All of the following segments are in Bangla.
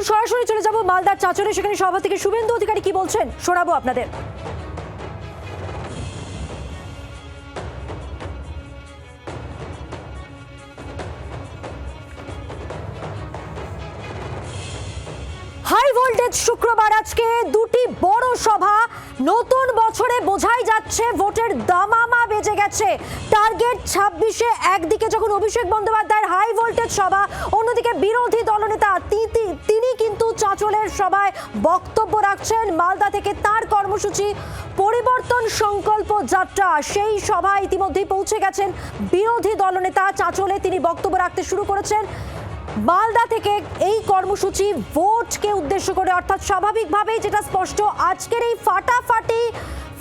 সরাসরি চলে যাব মালদার চাঁচলে, সেখানে সভা থেকে শুভেন্দু অধিকারী কি বলছেন শোনাবো আপনাদের। হাই ভোল্টেজ শুক্রবার, আজকে দুটি বড় সভা। নতুন বছরে বোঝাই যাচ্ছে ভোটের দামামা বেজে গেছে। টার্গেট 26-এ একদিকে যখন অভিষেক বন্দ্যোপাধ্যায়ের হাই ভোল্টেজ সভা, অন্যদিকে বিরোধী দলনেতা তিনি কিন্তু চাঁচলের সভায় বক্তব্য রাখছেন। মালদা থেকে তার কর্মসূচি পরিবর্তন সংকল্প যাত্রা, সেই সভায় ইতিমধ্যেই পৌঁছে গেছেন বিরোধী দলনেতা। চাঁচলে তিনি বক্তব্য রাখতে শুরু করেছেন। মালদা থেকে এই কর্মসূচি ভোটকে উদ্দেশ্য করে, অর্থাৎ স্বাভাবিকভাবেই যেটা স্পষ্ট, আজকের এই ফাটাফাটি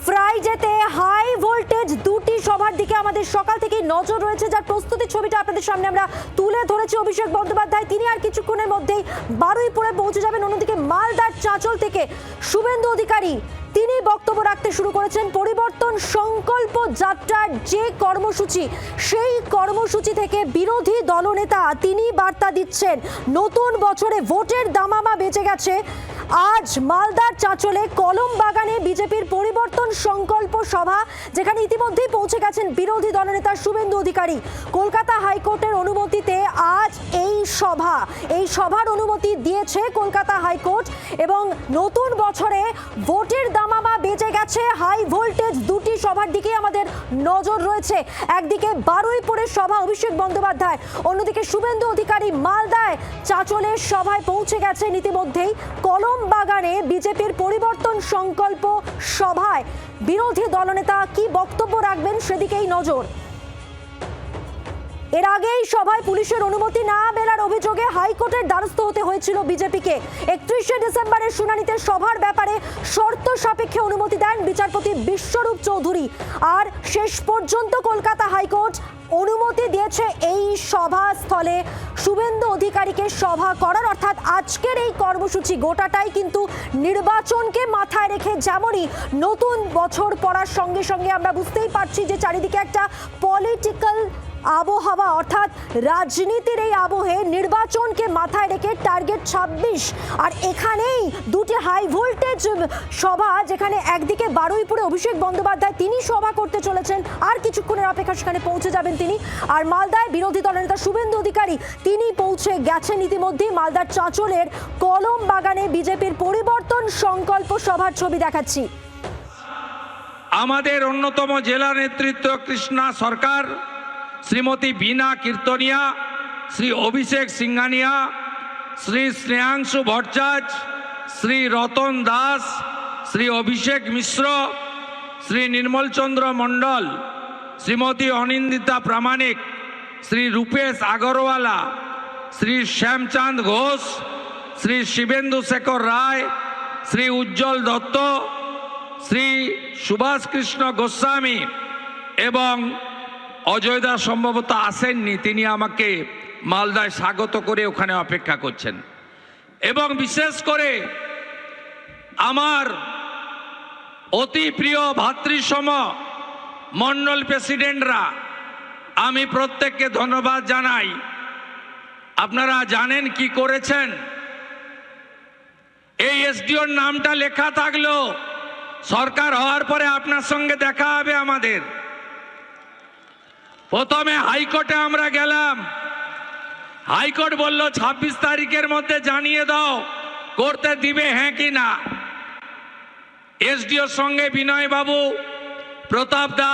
ফ্রাইডেতে হাই ভোল্টেজ দুটি সভার দিকে আমাদের সকাল থেকেই নজর রয়েছে, যার প্রস্তুতির ছবিটা আপনাদের সামনে আমরা তুলে ধরেছি। অভিষেক বন্দ্যোপাধ্যায় তিনি আর কিছুক্ষণের মধ্যেই বারুইপুরে পৌঁছে যাবেন। অন্যদিকে মালদার চাঁচল থেকে শুভেন্দু অধিকারী তিনি বক্তব্য রাখতে শুরু করেছেন। পরিবর্তন সংকল্প যাত্রার যে কর্মসূচি, সেই কর্মসূচি থেকে বিরোধী দলনেতা তিনি বার্তা দিচ্ছেন নতুন বছরে ভোটের দামামা বেজে গেছে। আজ মালদার চাঁচলে কলম বাগানে বিজেপির পরিবর্তন সংকল্প সভা, যেখানে ইতিমধ্যেই পৌঁছে গেছেন বিরোধী দলনেতা শুভেন্দু অধিকারী। কলকাতা হাইকোর্টের অনুমতিতে আজ এই সভার অনুমতি দিয়েছে কলকাতা হাইকোর্ট, এবং নতুন বছরে ভোটের দামামা বেজে গেছে। হাই ভোল্টেজ দুটি সভার দিকে আমাদের নজর রয়েছে। একদিকে বারুইপুরের সভা অভিষেক বন্দ্যোপাধ্যায়, অন্যদিকে শুভেন্দু অধিকারী মালদায় চাঁচলের সভায় পৌঁছে গেছেন ইতিমধ্যেই। কলম বাগানে বিজেপির পরিবর্তন সংকল্প সভায় বিরোধী দলনেতা কি বক্তব্য রাখবেন সেদিকেই নজর। এর আগেই সভায় পুলিশের অনুমতি না মেলার অভিযোগে হাইকোর্টের দ্বারস্থ হতে হয়েছিল বিজেপিকে। 31শে ডিসেম্বরের শুনানিতে সভার ব্যাপারে শর্ত সাপেক্ষে অনুমতি দেন বিচারপতি বিশ্বরূপ চৌধুরী, আর শেষ পর্যন্ত কলকাতা হাইকোর্ট অনুমতি দিয়েছে এই সভাস্থলে শুভেন্দু অধিকারীকে সভা করার। অর্থাৎ আজকের এই কর্মসূচি গোটাটাই কিন্তু নির্বাচনকে মাথায় রেখে, যেমনই নতুন বছর পড়ার সঙ্গে সঙ্গে আমরা বুঝতেই পারছি যে চারিদিকে একটা পলিটিক্যাল আবহাওয়া, অর্থাৎ রাজনীতির এই আবহে নির্বাচনকে মাথায় রেখে টার্গেট 26। আর এখানেই দুটি হাই ভোল্টেজ সভা, যেখানে একদিকে বারুইপুরে অভিষেক বন্দ্যোপাধ্যায় তিনি সভা করতে চলেছেন, আর কিছুক্ষণের অপেক্ষা সেখানে পৌঁছে যাবেন তিনি। আর মালদায় বিরোধী দলনেতা শুভেন্দু অধিকারী তিনি পৌঁছে গেছেন ইতিমধ্যেই মালদার চাঁচলের কলম বাগানে বিজেপির পরিবর্তন সংকল্প সভার ছবি দেখাচ্ছি। আমাদের অন্যতম জেলা নেতৃত্ব কৃষ্ণা সরকার, শ্রীমতী বীণা কীর্তনিয়া, শ্রী অভিষেক সিংহানিয়া, শ্রী স্নেহাংশু ভট্টাচার্য, শ্রী রতন দাস, শ্রী অভিষেক মিশ্র, শ্রী নির্মলচন্দ্র মণ্ডল, শ্রীমতী অনিন্দিতা প্রামাণিক, শ্রী রূপেশ আগরওয়ালা, শ্রী শ্যামচাঁদ ঘোষ, শ্রী শিবেন্দু শেখর রায়, শ্রী উজ্জ্বল দত্ত, শ্রী সুভাষ কৃষ্ণ গোস্বামী এবং অজয় দাস সম্ভবত আসেননি, তিনি আমাকে মালদায় স্বাগত করে ওখানে অপেক্ষা করছেন। এবং বিশেষ করে আমার অতি প্রিয় ভাতৃসম মণ্ডল প্রেসিডেন্টরা, আমি প্রত্যেককে ধন্যবাদ জানাই। আপনারা জানেন কি করেছেন? এই এসডিওর নামটা লেখা থাকলো, সরকার হওয়ার পরে আপনার সঙ্গে দেখা হবে আমাদের। প্রথমে হাইকোর্টে আমরা গেলাম, হাইকোর্ট বলল 26 তারিখের মধ্যে জানিয়ে দাও করতে দিবে হ্যাঁ কি না। এসডিওর সঙ্গে বিনয় বাবু, প্রতাপ দা,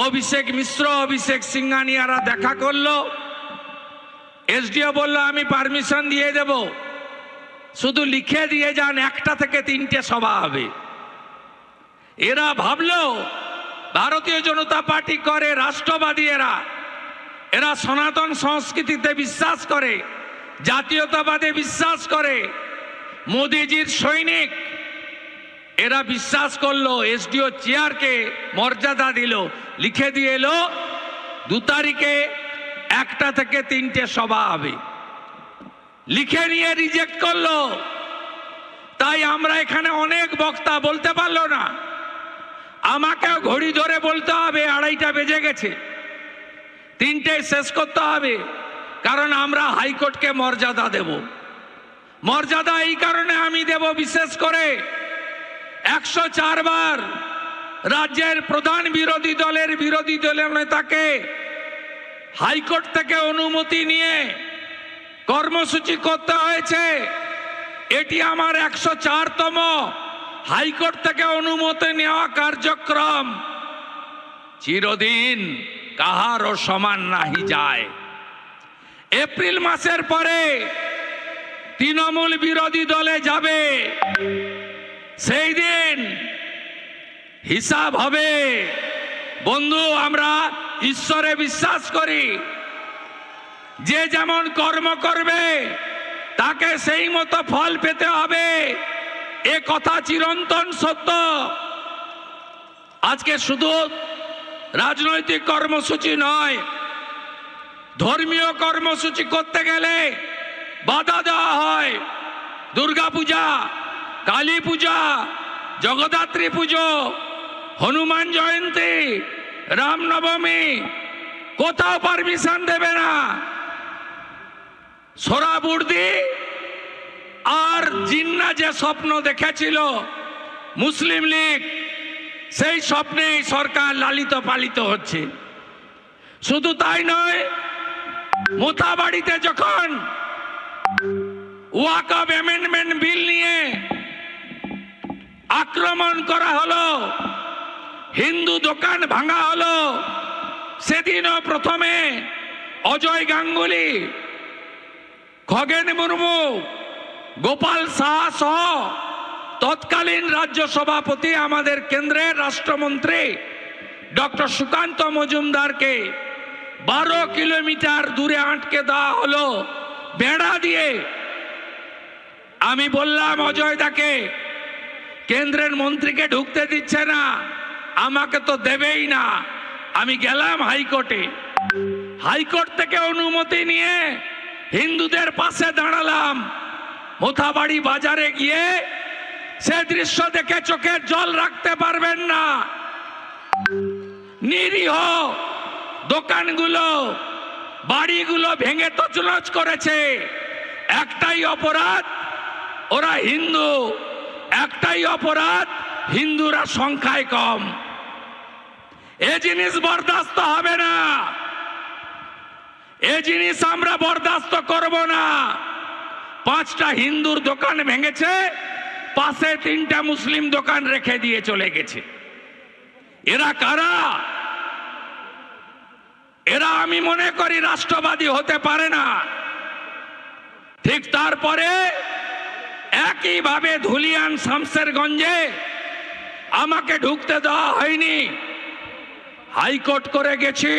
অভিষেক মিশ্র, অভিষেক সিংহানিয়ারা দেখা করলো। এসডিও বলল আমি পারমিশন দিয়ে দেব, শুধু লিখে দিয়ে যান 1টা থেকে 3টে সভা হবে। এরা ভাবলো ভারতীয় জনতা পার্টি করে, রাষ্ট্রবাদী এরা সনাতন সংস্কৃতিতে বিশ্বাস করে, জাতীয়তাবাদে বিশ্বাস করে, মোদিজির সৈনিক। এরা বিশ্বাস করলো, এসডিও চেয়ারকে মর্যাদা দিল, লিখে দিয়ে এলো 2 তারিখে 1টা থেকে 3টে সভা হবে। লিখে নিয়ে রিজেক্ট করলো। তাই আমরা এখানে অনেক বক্তা বলতে পারলো না, আমাকেও ঘড়ি ধরে বলতে হবে 2:30টা বেজে গেছে, 3টে শেষ করতে হবে, কারণ আমরা হাইকোর্টকে মর্যাদা দেব। মর্যাদা এই কারণে আমি দেব, বিশেষ করে 104 বার রাজ্যের প্রধান বিরোধী দলের নেতাকে হাইকোর্ট থেকে অনুমতি নিয়ে কর্মসূচি করতে হয়েছে। এটি আমার 104তম হাইকোর্ট থেকে অনুমতি নেওয়া কার্যক্রম। চিরদিন কাহারও সমান নাহি যায়। এপ্রিল মাসের পরে তৃণমূল বিরোধী দলে যাবে, সেই দিন হিসাব হবে। বন্ধু, আমরা ঈশ্বরে বিশ্বাস করি, যে যেমন কর্ম করবে তাকে সেই মতো ফল পেতে হবে, এ কথা চিরন্তন সত্য। আজকে শুধু রাজনৈতিক কর্মসূচি নয়, ধর্মীয় কর্মসূচি করতে গেলে বাধা দেওয়া হয়। দুর্গা পূজা, কালী পূজা, জগদ্ধাত্রী পুজো, হনুমান জয়ন্তী, রামনবমী, কোথাও পারমিশন দেবে না। সোহরাবুর্দি আর জিন্না যে স্বপ্ন দেখেছিল মুসলিম লীগ, সেই স্বপ্নেই সরকার লালিত পালিত হচ্ছে। শুধু তাই নয়, মোথাবাড়িতে যখন ওয়াকফ অ্যামেন্ডমেন্ট বিল নিয়ে আক্রমণ করা হলো, হিন্দু দোকান ভাঙা হলো, সেদিনও প্রথমে অজয় গাঙ্গুলি, খগেন মুর্মু, গোপাল সাহা সহ তৎকালীন রাজ্য সভাপতি, আমাদের কেন্দ্রের রাষ্ট্রমন্ত্রী ডক্টর সুকান্ত মজুমদারকে 12 কিলোমিটার দূরে আটকে দেওয়া হলো বেড়া দিয়ে। আমি বললাম অজয় দাকে, কেন্দ্রের মন্ত্রীকে ঢুকতে দিচ্ছে না, আমাকে তো দেবেই না। আমি গেলাম হাইকোর্টে, হাইকোর্ট থেকে অনুমতি নিয়ে হিন্দুদের পাশে দাঁড়ালাম। মোথাবাড়ি বাজারে গিয়ে সে দৃশ্য দেখে চোখের জল রাখতে পারবেন না। নিরীহ দোকানগুলো, বাড়িগুলো ভেঙে তছনছ করেছে। একটাই অপরাধ, ওরা হিন্দু। একটাই অপরাধ, হিন্দুরা সংখ্যায় কম। এ জিনিস বরদাস্ত হবে না, এ জিনিস আমরা বরদাস্ত করব না। 5টা হিন্দুর দোকান ভেঙেছে, পাশে 3টা মুসলিম দোকান রেখে দিয়ে চলে গেছে। এরা কারা? এরা আমি মনে করি রাষ্ট্রবাদী হতে পারে না। ঠিক তারপরে একইভাবে ধুলিয়ান শামসেরগঞ্জে আমাকে ঢুকতে দেওয়া হয়নি। হাইকোর্ট করে গেছি,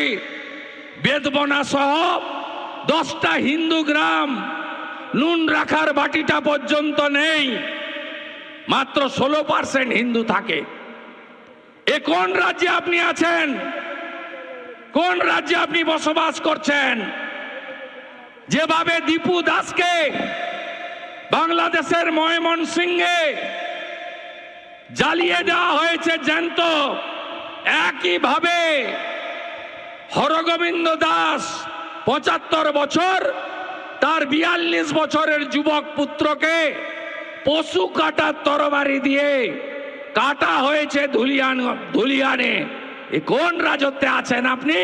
বেদবনা সহ 10টা হিন্দু গ্রাম, নুন রাখার বাটিটা পর্যন্ত নেই, মাত্র 16% হিন্দু থাকে। এ কোন রাজ্যে আপনি আছেন? কোন রাজ্যে আপনি বসবাস করছেন? যেভাবে দীপু দাসকে বাংলাদেশের ময়মনসিংহে জ্বালিয়ে দেওয়া হয়েছে জ্যান্ত, একইভাবে হরগোবিন্দ দাস 75 বছর, তার 42 বছরের যুবক পুত্রকে পশু কাটার তরবারি দিয়ে কাটা হয়েছে ধুলিয়ানে। এ কোন রাজত্বে আছেন আপনি?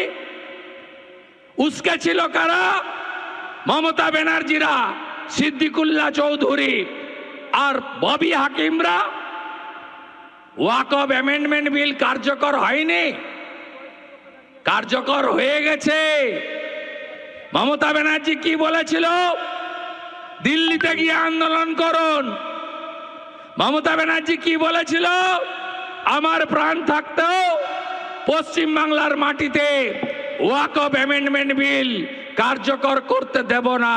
উস্কে ছিল কারা? মমতা ব্যানার্জিরা, সিদ্দিকুল্লাহ চৌধুরী আর ববি হাকিমরা। ওয়াকফ অ্যামেন্ডমেন্ট বিল কার্যকর হয়নি, কার্যকর হয়ে গেছে। মমতা ব্যানার্জি কি বলেছিল? দিল্লিতে গিয়ে আন্দোলন করুন। মমতা ব্যানার্জি কি বলেছিল? আমার প্রাণ থাকতেও পশ্চিম বাংলার মাটিতে ওয়াকফ অ্যামেন্ডমেন্ট বিল কার্যকর করতে দেব না।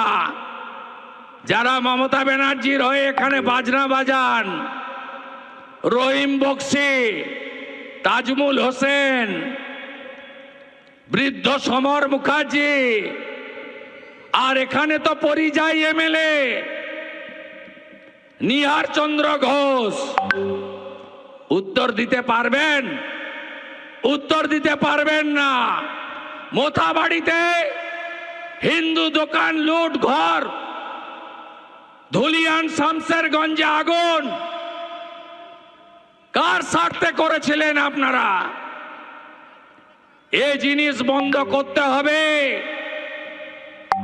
যারা মমতা ব্যানার্জির হয়ে এখানে বাজনা বাজান, রহিম বক্সি, তাজমুল হোসেন, বৃদ্ধ সমর মুখার্জি, আর এখানে তো পরিযায়ী এমএলএ নিহার চন্দ্র ঘোষ, উত্তর দিতে পারবেন? উত্তর দিতে পারবেন না। মোথাবাড়িতে হিন্দু দোকান লুট, ঘর ধুলিয়ান শামসেরগঞ্জে আগুন কার স্বার্থে করেছিলেন আপনারা? এই জিনিস বন্ধ করতে হবে,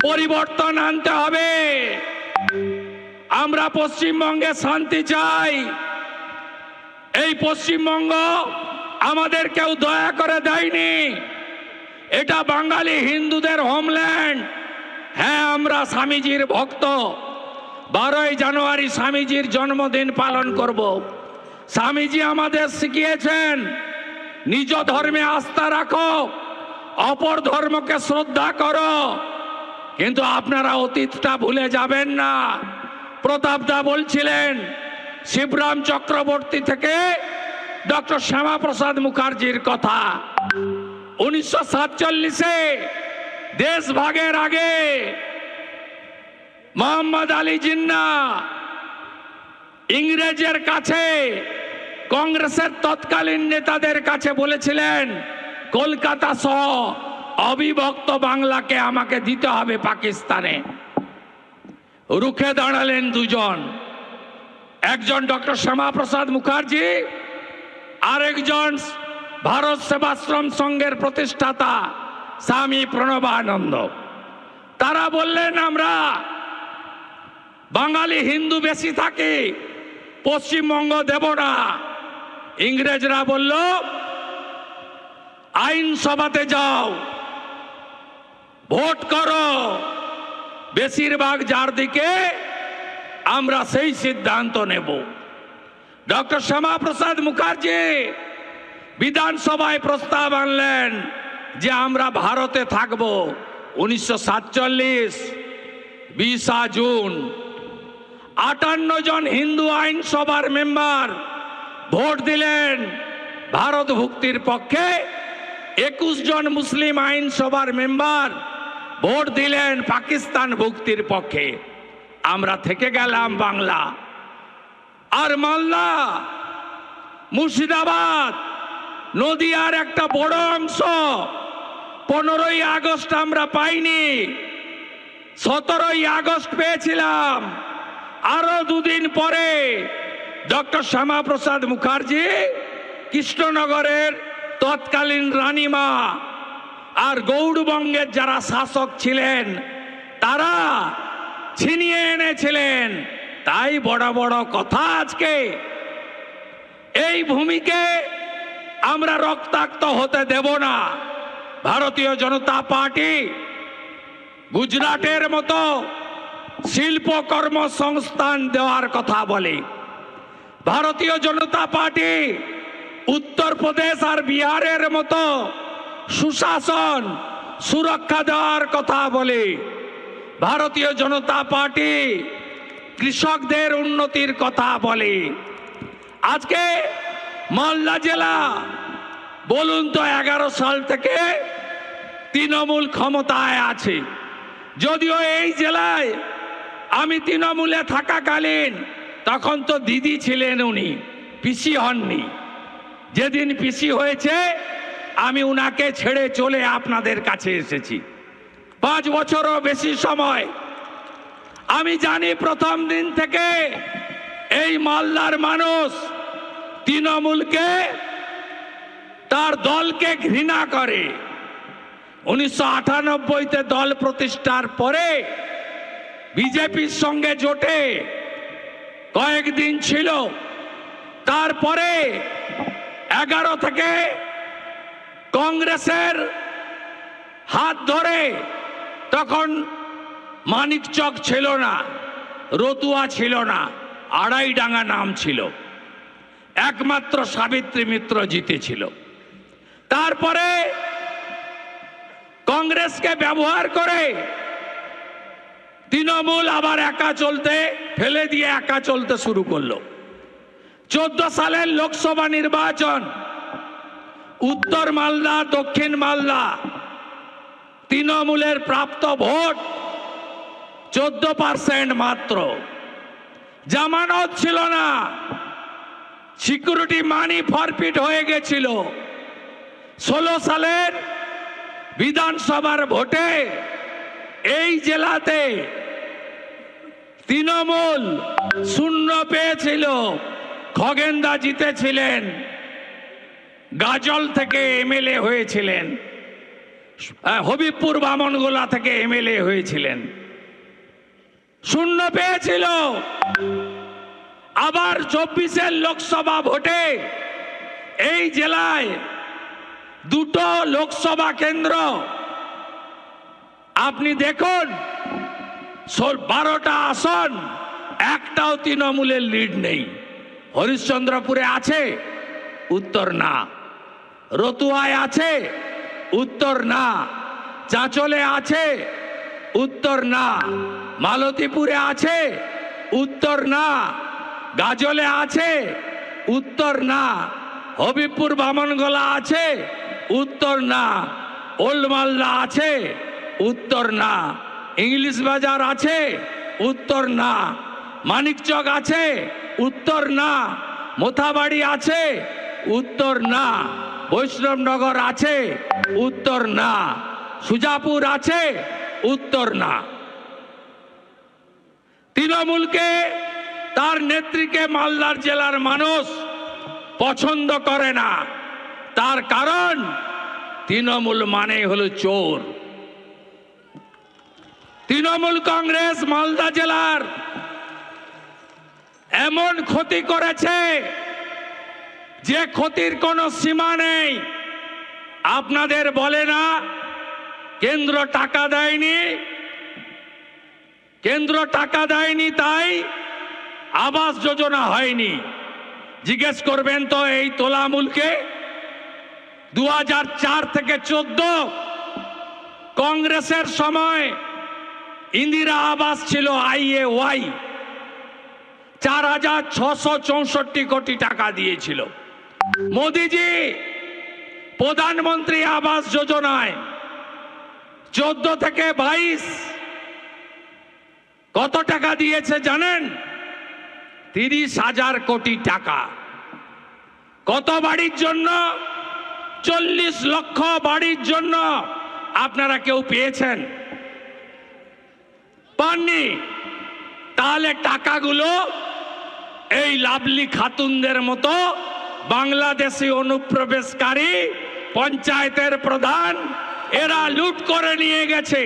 পরিবর্তন আনতে হবে। আমরা পশ্চিমবঙ্গে শান্তি চাই। এই পশ্চিমবঙ্গ আমাদের কেউ দয়া করে দেয়নি। এটা বাঙালি হিন্দুদের হোমল্যান্ড। হ্যাঁ, আমরা স্বামীজির ভক্ত। 12ই জানুয়ারি স্বামীজির জন্মদিন পালন করব। স্বামীজি আমাদের শিখিয়েছেন নিজ ধর্মে আস্থা রাখো, অপর ধর্মকে শ্রদ্ধা করো। কিন্তু আপনারা অতীতটা ভুলে যাবেন না। প্রতাপদা বলছিলেন শিবরাম চক্রবর্তী থেকে ডক্টর শ্যামাপ্রসাদ মুখার্জির কথা। 1947-এ দেশ ভাগের আগে মোহাম্মদ আলী জিন্না ইংরেজের কাছে, কংগ্রেসের তৎকালীন নেতাদের কাছে বলেছিলেন কলকাতা সহ অবিভক্ত বাংলাকে আমাকে দিতে হবে পাকিস্তানে। রুখে দাঁড়ালেন দুজন, একজন ডক্টর শ্যামাপ্রসাদ মুখার্জি, আরেকজন ভারত সেবাশ্রম সংঘের প্রতিষ্ঠাতা স্বামী প্রণবানন্দ। তারা বললেন আমরা বাঙালি হিন্দু বেশি থাকি, পশ্চিমবঙ্গ দেব না। ইংরেজরা বলল আইনসভাতে যাও, ভোট করো, বেশিরভাগ যার দিকে আমরা সেই সিদ্ধান্ত নেব। ডক্টর শ্যামাপ্রসাদ মুখার্জি বিধানসভায় প্রস্তাব আনলেন যে আমরা ভারতে থাকব। 1947 20 জুন 58 জন হিন্দু আইনসভার মেম্বার ভোট দিলেন ভারত ভুক্তির পক্ষে। 21 জন মুসলিম আইনসভার মেম্বার ভোট দিলেন পাকিস্তান ভুক্তির পক্ষে। আমরা থেকে গেলাম বাংলা। আর মালদা, মুর্শিদাবাদ, নদিয়ার একটা বড় অংশ 15ই আগস্ট আমরা পাইনি, 17ই আগস্ট পেয়েছিলাম। আরো দুদিন পরে ডক্টর শ্যামাপ্রসাদ মুখার্জি কৃষ্ণনগরের তৎকালীন রানীমা আর গৌড়বঙ্গের যারা শাসক ছিলেন তারা ছিনিয়ে এনেছিলেন। তাই বড় বড় কথা। আজকে এই ভূমিকে আমরা রক্তাক্ত হতে দেব না। ভারতীয় জনতা পার্টি গুজরাটের মতো শিল্প কর্মসংস্থান দেওয়ার কথা বলে। ভারতীয় জনতা পার্টি উত্তরপ্রদেশ আর বিহারের মতো সুশাসন সুরক্ষা দেওয়ার কথা বলে। ভারতীয় জনতা পার্টি কৃষকদের উন্নতির কথা বলে। আজকে মালদা জেলা বলুন তো 11 সাল থেকে তৃণমূল ক্ষমতায় আছে। যদিও এই জেলায় আমি তৃণমূলে থাকাকালীন তখন তো দিদি ছিলেন, উনি পিসি হননি। যেদিন পিসি হয়েছে আমি উনাকে ছেড়ে চলে আপনাদের কাছে এসেছি। 5 বছরও বেশি সময়। আমি জানি প্রথম দিন থেকে এই মালদার মানুষ তৃণমূলকে, তার দলকে ঘৃণা করে। 1998-তে দল প্রতিষ্ঠার পরে বিজেপির সঙ্গে জোটে কয়েকদিন ছিল। তারপরে 11 থেকে কংগ্রেসের হাত ধরে, তখন মানিকচক ছিল না, রতুয়া ছিল না, আড়াইডাঙ্গা নাম ছিল, একমাত্র সাবিত্রী মিত্র জিতেছিল। তারপরে কংগ্রেসকে ব্যবহার করে তৃণমূল আবার একা চলতে ফেলে দিয়ে একা চলতে শুরু করলো। 14 সালের লোকসভা নির্বাচন, উত্তর মালদা, দক্ষিণ মালদা তৃণমূলের প্রাপ্ত ভোট 14% মাত্র। জামানত ছিল না, সিকিউরিটি মানি ফরফিট হয়ে গেছিল। 16 সালের বিধানসভার ভোটে এই জেলাতে তৃণমূল শূন্য পেয়েছিল, খগেনদা জিতেছিলেন, গাজল থেকে এমএলএ হয়েছিলেন, হবিবপুর বামনগোলা থেকে এমএলএ হয়েছিলেন, শূন্য পেয়েছিল। আবার 24-এর লোকসভা ভোটে এই জেলায় দুটো লোকসভা কেন্দ্র আপনি দেখুন, 12টা আসন, একটাও তৃণমূলের লিড নেই। হরিশ্চন্দ্রপুরে আছে, উত্তর না। রতুয়ায় আছে, উত্তর না। চাঁচলে আছে, উত্তর না। মালতীপুরে আছে, উত্তর না। গাজলে আছে, উত্তর না। হবিবপুর বামনগোলা আছে, উত্তর না। ওল্ড মালদা আছে, উত্তর না। ইংলিশ বাজার আছে, উত্তর না। মানিকচক আছে, উত্তর না। মোথাবাড়ি আছে, উত্তর না। বৈষ্ণবনগর আছে, উত্তর না। সুজাপুর আছে, উত্তর না। তৃণমূলকে, তার নেত্রীকে মালদার জেলার মানুষ পছন্দ করে না। তার কারণ তৃণমূল মানে হলো চোর। তৃণমূল কংগ্রেস মালদা জেলার এমন ক্ষতি করেছে যে ক্ষতির কোনো সীমা নেই। আপনাদের বলে না কেন্দ্র টাকা দেয়নি, কেন্দ্র টাকা দেয়নি তাই আবাস যোজনা হয়নি। জিজ্ঞেস করবেন তো এই তোলামূলকে। 2004 থেকে 14 কংগ্রেসের সময় ইন্দিরা আবাস ছিল IAY, 4,664 কোটি টাকা দিয়েছিল। মোদিজি প্রধানমন্ত্রী আবাস যোজনায় 14 থেকে 22 কত টাকা দিয়েছে জানেন? 30,000 কোটি টাকা। কত বাড়ির জন্য? 40 লক্ষ বাড়ির জন্য। আপনারা কেউ পেয়েছেন? পাননি। তাহলে টাকাগুলো এই লাভলি খাতুনদের মতো বাংলাদেশি অনুপ্রবেশকারী পঞ্চায়েতের প্রধান এরা লুট করে নিয়ে গেছে।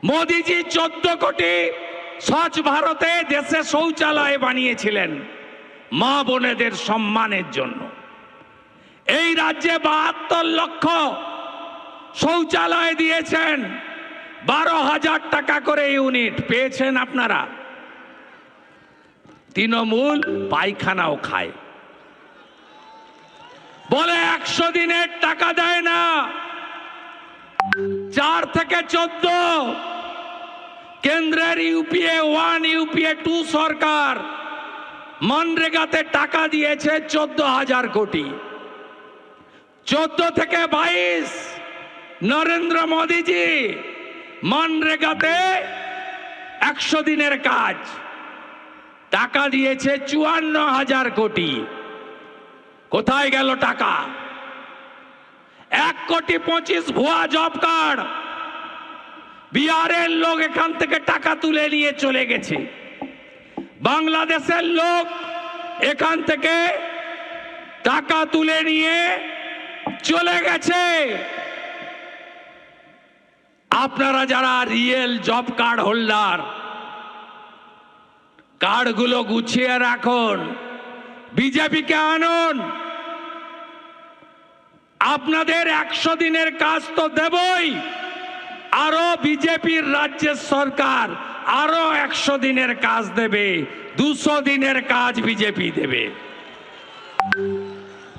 মোদিজি 14 কোটি স্বচ্ছ ভারতে দেশে শৌচালয় বানিয়েছিলেন মা বোনেদের সম্মানের জন্য। এই রাজ্যে 72 লক্ষ শৌচালয় দিয়েছেন, 12,000 টাকা করে ইউনিট পেয়েছেন আপনারা। তৃণমূল পায়খানাও খায়, বলে 100 দিনের টাকা দেয় না। 4 থেকে 14 কেন্দ্রের UPA 1 UPA 2 সরকার মনরেগাতে টাকা দিয়েছে 14,000 কোটি। 14 থেকে 22 নরেন্দ্র মোদীজি মনরেগাতে 100 দিনের কাজ টাকা দিয়েছে 54,000 কোটি। কোথায় গেল টাকা? 1,25,00,000 ভুয়া জব কার্ড বিহারের লোক এখান থেকে টাকা তুলে নিয়ে চলে গেছে। বাংলাদেশের লোক এখান থেকে টাকা তুলে নিয়ে চলে গেছে। আপনারা যারা রিয়েল জব কার্ড হোল্ডার, কার্ডগুলো গুছিয়ে রাখুন, বিজেপিকে আনুন। আপনাদের 100 দিনের কাজ তো দেবই, আরো বিজেপির রাজ্যের সরকার আরো 100 দিনের কাজ দেবে, 200 দিনের কাজ বিজেপি দেবে।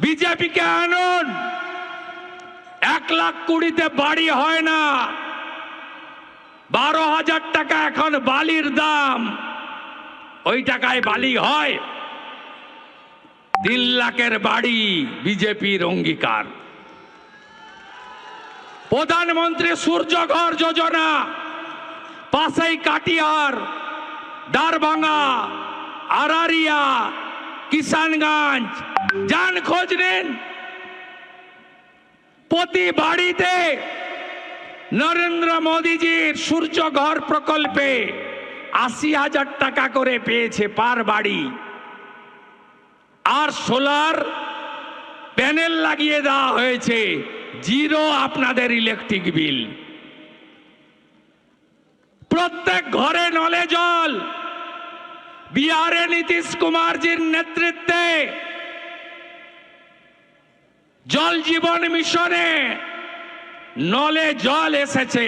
বিজেপিকে আনুন। 1,20,000 বাড়ি হয় না, 12,000 টাকা এখন বালির দাম। ওই টাকায় বালি হয়? 3 লাখের বাড়ি বিজেপির অঙ্গীকার। প্রধানমন্ত্রী সূর্যঘর যোজনা, পাশেই কাটিহার, দারভাঙ্গা, আরারিয়া, কিষানগঞ্জ, যান খোঁজ নিন। প্রতি বাড়িতে নরেন্দ্র মোদীজির সূর্য ঘর প্রকল্পে ৮০,০০০ টাকা করে পেয়েছে পার বাড়ি, আর সোলার প্যানেল লাগিয়ে দেওয়া হয়েছে, জিরো আপনাদের ইলেকট্রিক বিল। প্রত্যেক ঘরে নলে জল। বিহারে নীতিশ কুমারজির নেতৃত্বে জল জীবন মিশনে নলে জল এসেছে।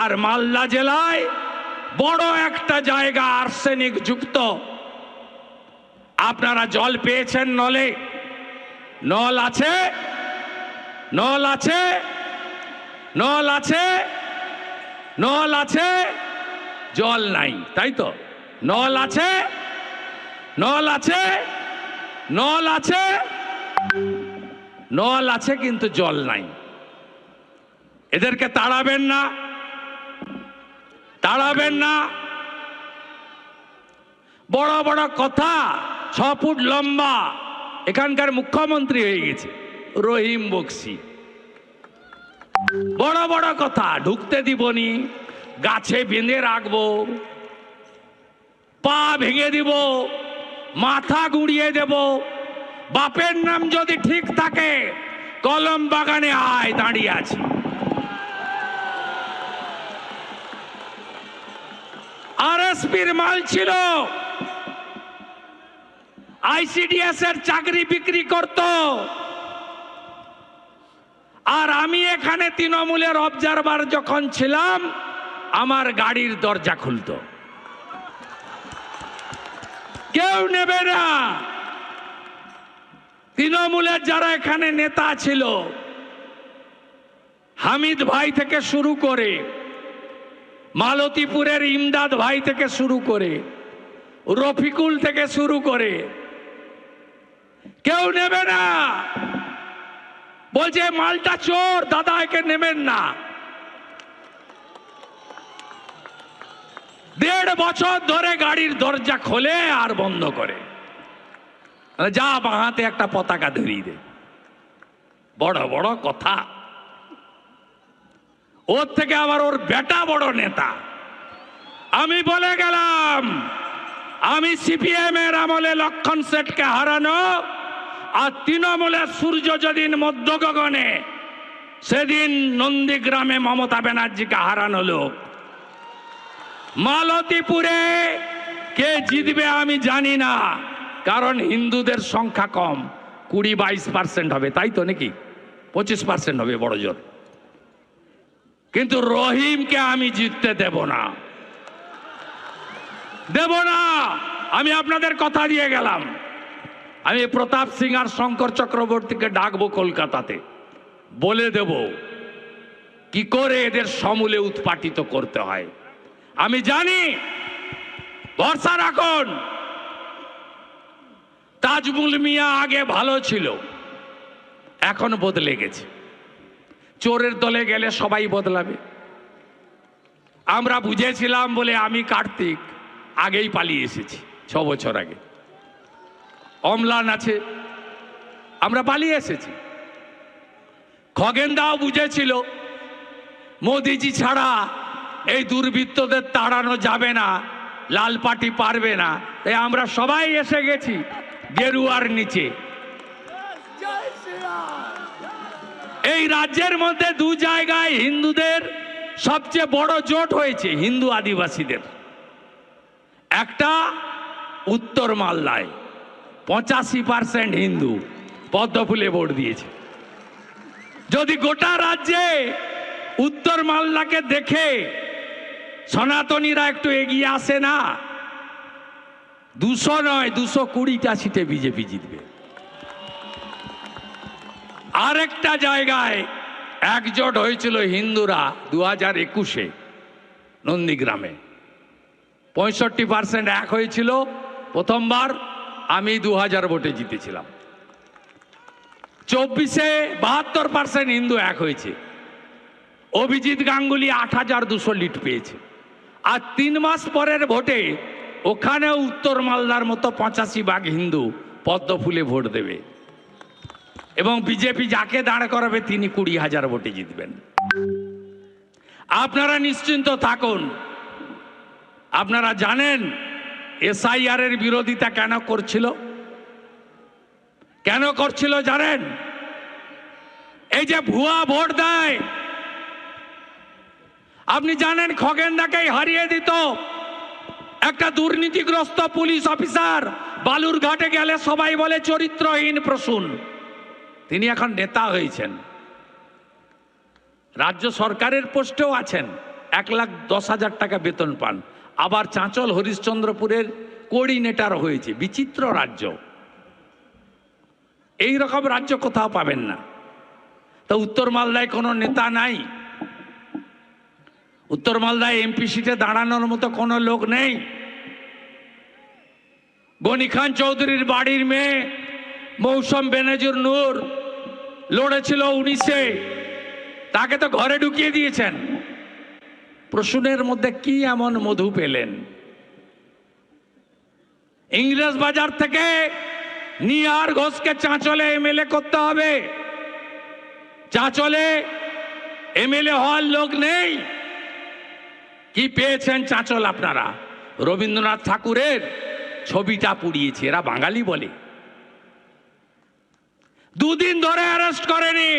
আর মালদা জেলায় বড় একটা জায়গা আর্সেনিক যুক্ত, আপনারা জল পেয়েছেন নলে? নল আছে? নল আছে? নল আছে? নল আছে? জল নাই, তাই তো? নল আছে? নল আছে? নল আছে? নল আছে কিন্তু জল নাই। এদেরকে তাড়াবেন না, তাড়াবেন না। বড় বড় কথা, 6 ফুট লম্বা, এখানকার মুখ্যমন্ত্রী হয়ে গেছে রহিম বক্সি। বড় বড় কথা, ঢুকতে দিবনি, গাছে বেঁধে রাখবো, পা ভেঙে দিব, মাথা গুঁড়িয়ে দেব, বাপের নাম যদি ঠিক থাকে কলম বাগানে আয়, দাঁড়িয়ে আছি। আরএসপির মাল ছিল, আইসিডিএস এর চাকরি বিক্রি করত, আর আমি এখানে তৃণমূলের অবজারভার যখন ছিলাম আমার গাড়ির দরজা খুলতো। কেউ নেবে না। তৃণমূলের যারা এখানে নেতা ছিল, হামিদ ভাই থেকে শুরু করে, মালতীপুরের ইমদাদ ভাই থেকে শুরু করে, রফিকুল থেকে শুরু করে, কেউ নেবে না। বলছে মালটা চোর, দাদা একে নেবেন না। 1.5 বছর ধরে গাড়ির দরজা খোলে আর বন্ধ করে, যা বাঁহাতে একটা পতাকা ধরিয়ে দে। বড় বড় কথা। ওর থেকে আবার ওর বেটা বড় নেতা। আমি বলে গেলাম, আমি সিপিএম এর আমলে লক্ষণ শেঠকে হারানো, আর তৃণমূলের সূর্য যেদিন মধ্য গগনে, সেদিন নন্দীগ্রামে মমতা ব্যানার্জিকে হারানো লোক। মালতীপুরে কে জিতবে আমি জানি না, কারণ হিন্দুদের সংখ্যা কম, 20-22% হবে, তাই তো নাকি? 25% হবে বড় জোর। কিন্তু রহিমকে আমি জিততে দেব না, দেব না। আমি আপনাদের কথা দিয়ে গেলাম, আমি প্রতাপ সিং আর শঙ্কর চক্রবর্তীকে ডাকবো কলকাতাতে, বলে দেব কি করে এদের সমূলে উৎপাটিত করতে হয়। আমি জানি, ভরসা রাখুন। তাজমুল মিয়া আগে ভালো ছিল, এখন বদলে গেছে। চোরের দলে গেলে সবাই বদলাবে। আমরা বুঝেছিলাম বলে আমি কার্তিক আগেই পালিয়ে এসেছি, 6 বছর আগে। অমলান আছে, আমরা পালিয়ে এসেছি। খগেনদাও বুঝেছিল মোদিজি ছাড়া এই দুর্বৃত্তদের তাড়ানো যাবে না, লাল পার্টি পারবে না, তাই আমরা সবাই এসে গেছি গেরুয়ার নিচে। এই রাজ্যের মধ্যে 2 জায়গায় হিন্দুদের সবচেয়ে বড় জোট হয়েছে, হিন্দু আদিবাসীদের। একটা উত্তর মালদায় 85% হিন্দু পদ্মফুলে ভোট দিয়েছে। যদি গোটা রাজ্যে উত্তর মালদাকে দেখে সনাতনীরা একটু এগিয়ে আসে না, 200 নয় 220টা সিটে বিজেপি জিতবে। আরেকটা জায়গায় একজোট হয়েছিল হিন্দুরা 2021-এ নন্দীগ্রামে, 65% এক হয়েছিল প্রথমবার। আমি 2000 ভোটে জিতেছিলাম। 24-এ 72% হিন্দু এক হয়েছে। অভিজিৎ গাঙ্গুলি 8200 লিড পেয়েছে। আর 3 মাস পরের ভোটে ওখানেও উত্তর মালদার মতো 85% হিন্দু পদ্মফুলে ভোট দেবে, এবং বিজেপি যাকে দাঁড় করাবে তিনি 20,000 ভোটে জিতবেন। আপনারা নিশ্চিন্ত থাকুন। আপনারা জানেন এসআইআর এর বিরোধিতা কেন করছিল? কেন করছিল জানেন? এই যে ভুয়া ভোট দেয়, আপনি জানেন খগেনদাকেই হারিয়ে দিত একটা দুর্নীতিগ্রস্ত পুলিশ অফিসার। বালুরঘাটে গেলে সবাই বলে চরিত্রহীন প্রসূন। তিনি এখন নেতা হয়েছেন, রাজ্য সরকারের পোস্টেও আছেন, 1,10,000 টাকা বেতন পান। আবার চাঁচল হরিশ্চন্দ্রপুরের কোঅর্ডিনেটর হয়েছে। বিচিত্র রাজ্য, এই রকম রাজ্য কোথাও পাবেন না। তো উত্তর মালদায় কোনো নেতা নাই, উত্তর মালদায় এমপি সিটে দাঁড়ানোর মতো কোনো লোক নেই। গনি খান চৌধুরীর বাড়ির মেয়ে মৌসুম বেনজির নূর লড়েছিল 19-এ, তাকে তো ঘরে ঢুকিয়ে দিয়েছেন। প্রসূনের মধ্যে কি এমন মধু পেলেন? ইংরেজ বাজার থেকে নিহার ঘোষকে চাঁচলে এমএলএ করতে হবে। চাঁচলে এমএলএ হওয়ার লোক নেই। কি পেয়েছেন চাঁচল আপনারা? রবীন্দ্রনাথ ঠাকুরের ছবিটা পুড়িয়েছে, এরা বাঙালি বলে। 2 দিন ধরে অ্যারেস্ট করেনি।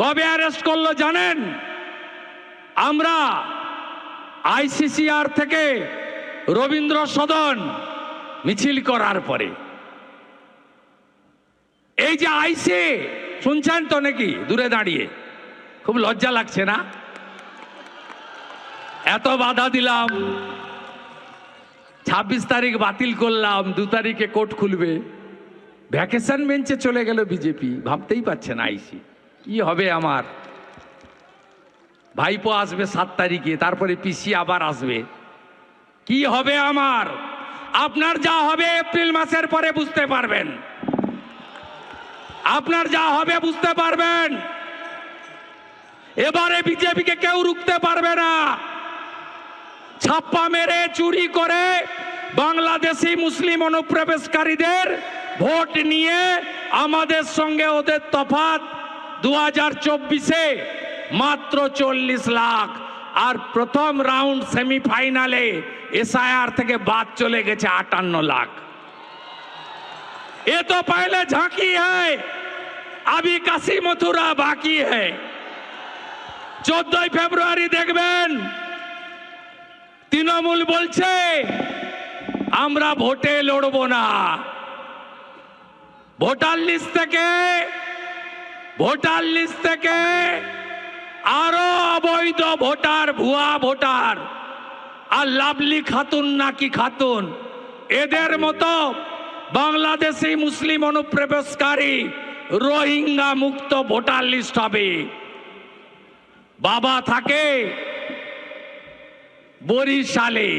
কবে অ্যারেস্ট করলো জানেন? আমরা আইসিসিআর থেকে রবীন্দ্র সদন মিছিল করার পরে। এই যে আইসে শুনছেন তো নাকি? দূরে দাঁড়িয়ে খুব লজ্জা লাগছে না? এত বাধা দিলাম, 26 তারিখ বাতিল করলাম, 2 তারিখে কোর্ট খুলবে, ভ্যাকেশন বেঞ্চে চলে গেল বিজেপি। ভাবতেই পারছে না আইসি কি হবে আমার। ভাইপো আসবে 7 তারিখে, তারপরে পিসি আবার আসবে, কি হবে আমার? আপনার যা হবে এপ্রিল মাসের পরে বুঝতে পারবেন। আপনার যা হবে বুঝতে পারবেন। এবারে বিজেপিকে কেউ রুখতে পারবে না। ছাপ্পা মেরে চুরি করে বাংলাদেশি মুসলিম অনুপ্রবেশকারীদের ভোট নিয়ে আমাদের সঙ্গে ওদের তফাৎ 2024-এ মাত্র 40 লাখ। আর প্রথম রাউন্ড সেমিফাইনালে এসআইআর থেকে বাদ চলে গেছে 58 লাখ। ये तो पहले झांकी है, अभी काशी मथुरा बाकी है। 14 ফেব্রুয়ারি দেখবেন তৃণমূল বলছে আমরা ভোটে লড়ব না। ভোটার লিস্ট থেকে আরো অবৈধ ভোটার, ভুয়া ভোটার আর লাভলি খাতুন নাকি খাতুন, এদের মতো বাংলাদেশি মুসলিম অনুপ্রবেশকারী রোহিঙ্গা মুক্ত ভোটার লিস্ট হবে। বাবা থাকে বরিশালে,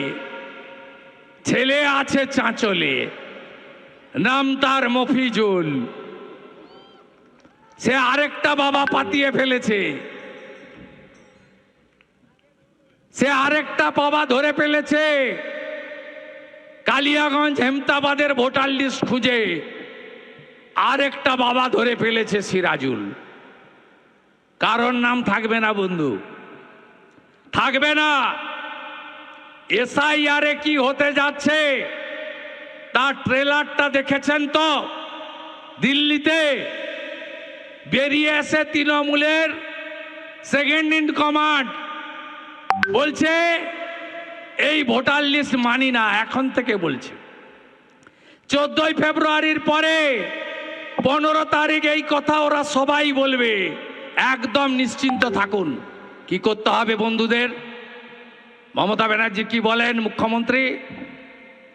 ছেলে আছে চাঁচলে, নাম তার মফিজুল। সে আরেকটা বাবা পাতিয়ে ফেলেছে, সে আরেকটা বাবা ধরে ফেলেছে কালিয়াগঞ্জ হেমতাবাদের ভোটার লিস্ট খুঁজে। আরেকটা বাবা ধরে ফেলেছে সিরাজুল। কারণ নাম থাকবে না বন্ধু, থাকবে না। এসআইআরে কি হতে যাচ্ছে তার ট্রেলারটা দেখেছেন তো? দিল্লিতে বেরিয়ে এসে তৃণমূলের সেকেন্ড ইন কমান্ড বলছে এই ভোটার লিস্ট মানি না। এখন থেকে বলছে 14 ফেব্রুয়ারির পরে 15 তারিখ এই কথা ওরা সবাই বলবে। একদম নিশ্চিন্ত থাকুন। কি করতে হবে বন্ধুদের? মমতা ব্যানার্জি কি বলেন মুখ্যমন্ত্রী?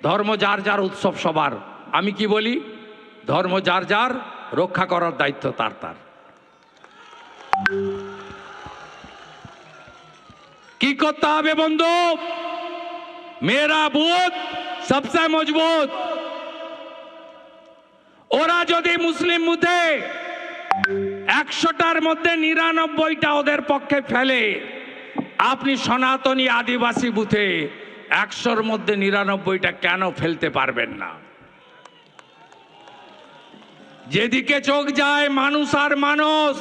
ধর্ম যার যার, উৎসব সবার। আমি কি বলি? ধর্ম যার যার, রক্ষা করার দায়িত্ব তার তার। কি করতে হবে বন্ধু? মেরা বুথ সবচেয়ে মজবুত। ওরা যদি মুসলিম বুথে 100টার মধ্যে 99টা ওদের পক্ষে ফেলে, আপনি সনাতনী আদিবাসী বুথে 100র মধ্যে 99টা কেন ফেলতে পারবেন না? যেদিকে চোখ যায় মানুষ আর মানুষ।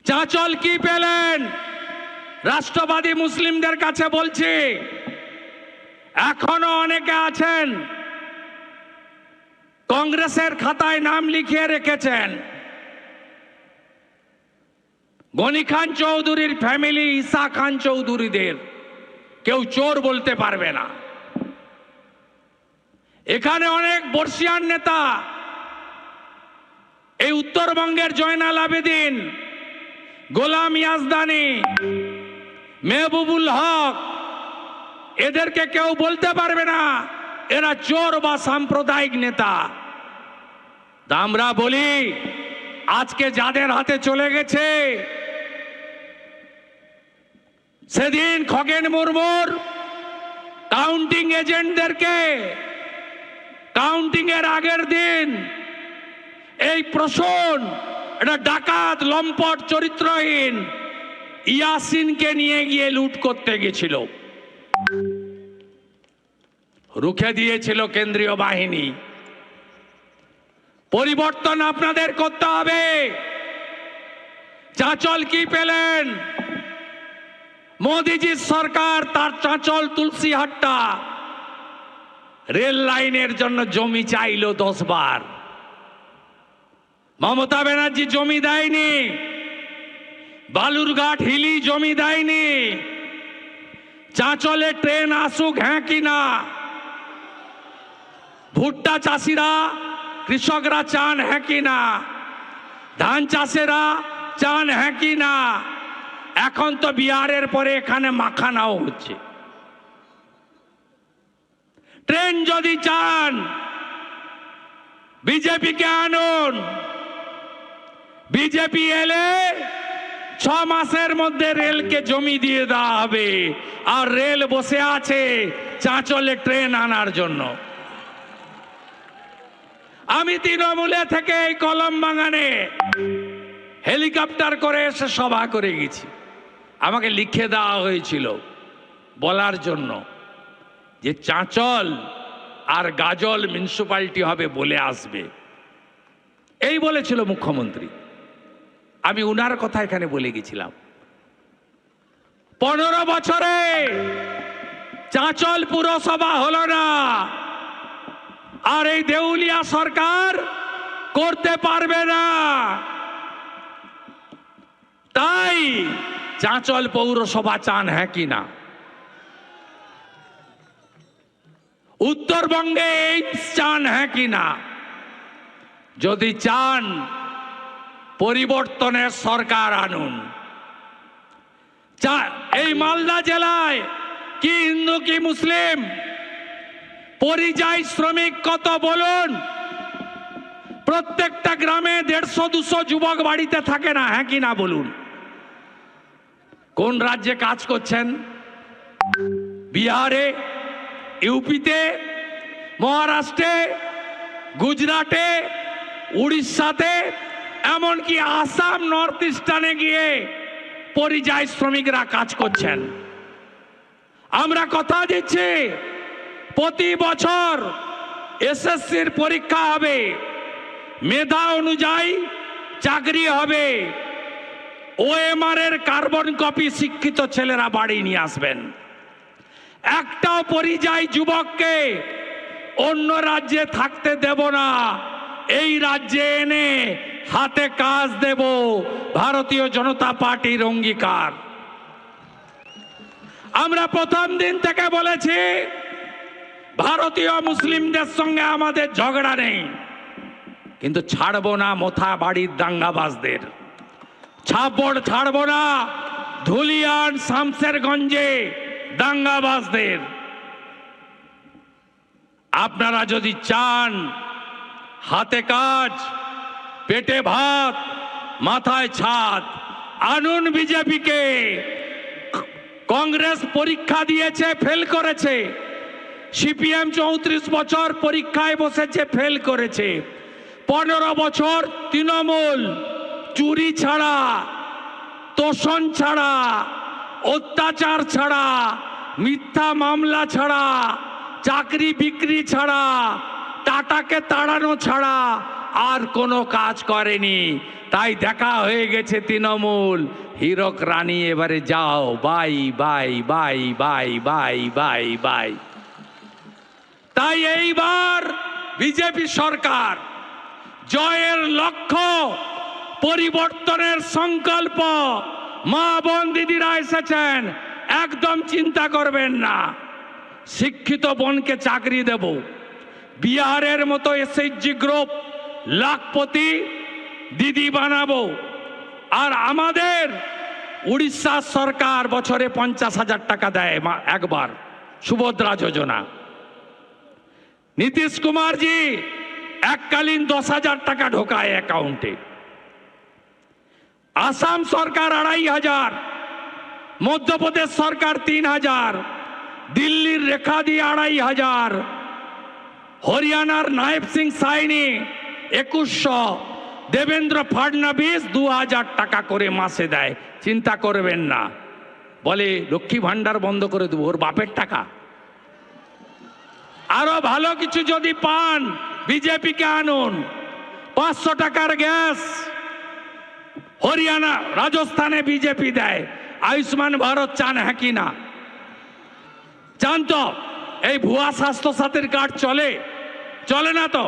চাঁচল কি পেলেন? রাষ্ট্রবাদী মুসলিমদের কাছে বলছি, এখনো অনেকে আছেন কংগ্রেসের খাতায় নাম লিখিয়ে রেখেছেন। গনি খান চৌধুরীর ফ্যামিলি, ঈসা খান চৌধুরীদের কেউ চোর বলতে পারবে না। এখানে অনেক বর্ষিয়ান নেতা, এই উত্তরবঙ্গের জয়নাল আবেদিন, গোলাম ইয়াজদানি, মেহবুবুল হক, এদেরকে কেউ বলতে পারবে না এরা চোর বা সাম্প্রদায়িক নেতা। তা আমরা বলি, আজকে যাদের হাতে চলে গেছে, সেদিন খগেন মুর্মুর কাউন্টিং এজেন্টদেরকে কাউন্টিং এর আগের দিন এই প্রশ্ন, এটা ডাকাত, লম্পট, চরিত্রহীন ইয়াসিনকে নিয়ে গিয়ে লুট করতে গেছিল, রুখে দিয়েছিল কেন্দ্রীয় বাহিনী। পরিবর্তন আপনাদের করতে হবে। চাঁচল কি পেলেন? মোদিজির সরকার তার চাঁচল তুলসীহাট্টা রেল লাইনের জন্য জমি চাইল 10 বার। মমতা ব্যানার্জি জমি দেয়নি, বালুরঘাট হিলি জমি দেয়নি। চাঁচলে ট্রেন আসুক, হ্যাঁ কি না? ভুট্টা চাষিরা, কৃষকরা চান, হ্যাঁ কি না? ধান চাষেরা চান, হ্যাঁ কি না? এখন তো বিহারের পরে এখানে মাখানাও হচ্ছে। ট্রেন যদি চান, বিজেপিকে আনুন। বিজেপি এলে 6 মাসের মধ্যে রেলকে জমি দিয়ে দেওয়া হবে, আর রেল বসে আছে চাঁচলে ট্রেন আনার জন্য। আমি তৃণমূলে থেকে এই কলম বাগানে হেলিকপ্টার করে এসে সভা করে গেছি। আমাকে লিখে দেওয়া হয়েছিল বলার জন্য যে চাঁচল আর গাজল মিউনিসিপ্যালিটি হবে, বলে আসবে, এই বলেছিল মুখ্যমন্ত্রী। আমি উনার কথা এখানে বলে গেছিলাম। 15 বছরে চাঁচল পুরসভা হলো না, আর এই দেউলিয়া সরকার করতে পারবে না। তাই চাঁচল পৌরসভা চান, হ্যাঁ কি না? উত্তরবঙ্গে এইমস চান, হ্যাঁ কি না? যদি চান, পরিবর্তনের সরকার আনুন। এই মালদা জেলায় কি হিন্দু কি মুসলিম, পরিযায়ী শ্রমিক কত বলুন? প্রত্যেকটা গ্রামে 150-200 যুবক বাড়িতে থাকে না, হ্যাঁ কি না বলুন? কোন রাজ্যে কাজ করছেন? বিহারে, ইউপিতে, মহারাষ্ট্রে, গুজরাটে, উড়িষ্যাতে, এমনকি আসাম, নর্থ ইস্টার্নে গিয়ে পরিযায়ী শ্রমিকরা কাজ করছেন। আমরা কথা দিচ্ছি, প্রতি বছর এসএসসির পরীক্ষা হবে, মেধা অনুযায়ী চাকরি হবে। ওএমআর এর কার্বন কপি শিক্ষিত ছেলেরা বাড়ি নিয়ে আসবেন। একটাও পরিযায়ী যুবককে অন্য রাজ্যে থাকতে দেব না, এই রাজ্যে এনে হাতে কাজ দেব, ভারতীয় জনতা পার্টির অঙ্গীকার। আমরা প্রথম দিন থেকে বলেছি, ভারতীয় মুসলিমদের সঙ্গে আমাদের ঝগড়া নেই, কিন্তু ছাড়বো না মোথা বাড়ির দাঙ্গাবাজদের, ছাড়বো না ধুলিয়ান শামসেরগঞ্জে দাঙ্গাবাজদের। আপনারা যদি চান হাতে কাজ, পেটে ভাত, মাথায় ছাদ, আনুন বিজেপিকে। কংগ্রেস পরীক্ষা দিয়েছে, ফেল করেছে। সিপিএম 34 বছর পরীক্ষায় বসেছে, ফেল করেছে। 15 বছর তৃণমূল চুরি ছাড়া, তোষণ ছাড়া, অত্যাচার ছাড়া, মিথ্যা মামলা ছাড়া, চাকরি বিক্রি ছাড়া, টাটাকে তাড়ানো ছাড়া আর কোনো কাজ করেনি। তাই দেখা হয়ে গেছে তৃণমূল। হীরক রানী এবারে যাও, bye bye bye bye bye bye bye. তাই এইবার বিজেপি সরকার জয়ের লক্ষ্য, পরিবর্তনের সংকল্প। মা বোন দিদিরা এসেছেন, একদম চিন্তা করবেন না। শিক্ষিত বোনকে চাকরি দেব, বিহারের মতো এসএইচজি গ্রুপ লাখপতি দিদি বানাবো। আর আমাদের উড়িষ্যা সরকার বছরে 50,000 টাকা দেয় একবার, সুভদ্রা যোজনা। নীতিশ কুমারজি এককালীন 10,000 টাকা ঢোকায় অ্যাকাউন্টে। আসাম সরকার 2,500, মধ্যপ্রদেশ সরকার 3,000, দিল্লির রেখা দিয়ে 2,500, হরিয়ানার নায়েব সিং সাইনি 2,100, দেবেন্দ্র ফাডনবিস 2,000 টাকা করে মাসে দেয়। চিন্তা করবেন না, বলে লক্ষ্মী ভান্ডার বন্ধ করে দেবো, ওর বাপের টাকা। আরো ভালো কিছু যদি পান বিজেপিকে আনুন। 500 টাকার গ্যাস হরিয়ানা, রাজস্থানে বিজেপি দেয়। আয়ুষ্মান ভারত চান হ্যাঁ কি না? চান তো? এই ভুয়া স্বাস্থ্য সাথীর কার্ড চলে? চলে না তো?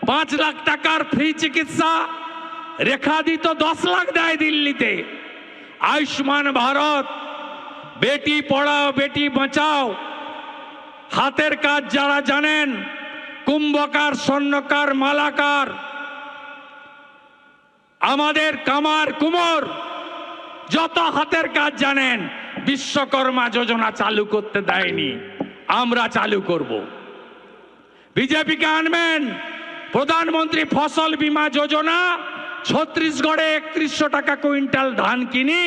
5 লাখ টাকার ফ্রি চিকিৎসা, রেখা দিত 10 লাখ দেয় দিল্লিতে। আয়ুষ্মান ভারত, বেটি পড়াও বেটি বাঁচাও, হাতের কাজ যারা জানেন, কুম্ভকার, স্বর্ণকার, মালাকার, আমাদের কামার কুমোর, যত হাতের কাজ জানেন, বিশ্বকর্মা যোজনা চালু করতে দেয়নি, আমরা চালু করব। বিজেপিকে আনবেন প্রধানমন্ত্রী ফসল বীমা যোজনা। ছত্তিশগড়ে 3100 টাকা কুইন্টাল ধান কিনি,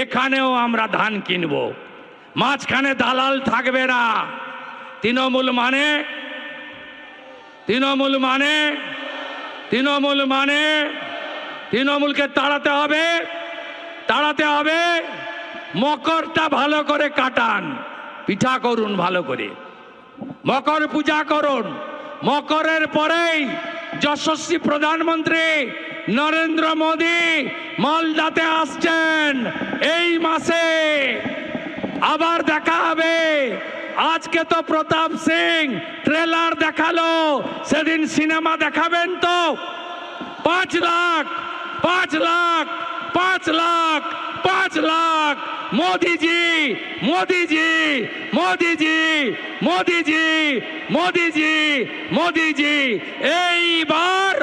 এখানেও আমরা ধান কিনব। মাঝখানে দালাল থাকবে না। তৃণমূল মানে তৃণমূল মানে তৃণমূল মানে তৃণমূলকে তাড়াতে হবে, তাড়াতে হবে। মকরটা ভালো করে কাটান, পিঠা করুন ভালো করে, মকর পূজা করুন। মকরের পরেই যশস্বী প্রধানমন্ত্রী নরেন্দ্র মোদী মালদাতে আসছেন এই মাসে। আবার দেখা হবে। আজকে তো প্রতাপ সিং ট্রেলার দেখালো, সেদিন সিনেমা দেখাবেন তো? 5 লাখ 5 লাখ 5 লাখ 5 লাখ। মোদিজি মোদিজি মোদিজি মোদিজি মোদিজি মোদিজি এইবার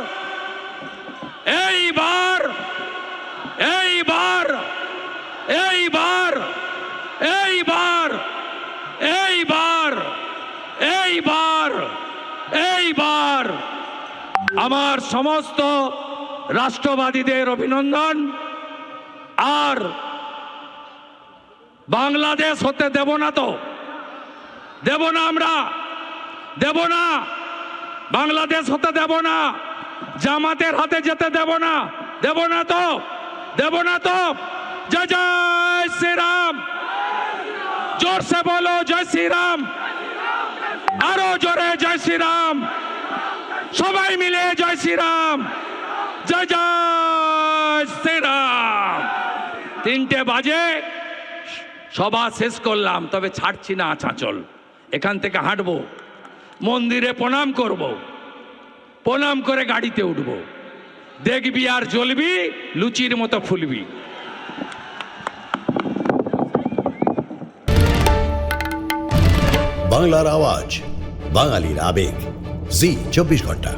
এইবার এইবার এইবার এইবার এইবার এইবার এইবার আমার সমস্ত রাষ্ট্রবাদীদের অভিনন্দন। আর বাংলাদেশ হতে দেব না তো, দেব না, আমরা দেব না। বাংলাদেশ হতে দেব না, জামাতের হাতে যেতে দেব না, দেব না তো, দেব না তো। জয় জয় শ্রীরাম, জোর সে বলো জয় শ্রীরাম, আরো জোরে জয় শ্রীরাম, সবাই মিলে জয় শ্রীরাম, জয় জয় শ্রীরাম। 3টে বাজে সভা শেষ করলাম, তবে ছাড়ছি না আঁচাচল। এখান থেকে হাঁটবো, মন্দিরে প্রণাম করব, প্রণাম করে গাড়িতে উঠব। দেখবি আর জ্বলবি, লুচির মতো ফুলবি। বাংলার আওয়াজ, বাঙালির আবেগ, জি 24 ঘন্টা।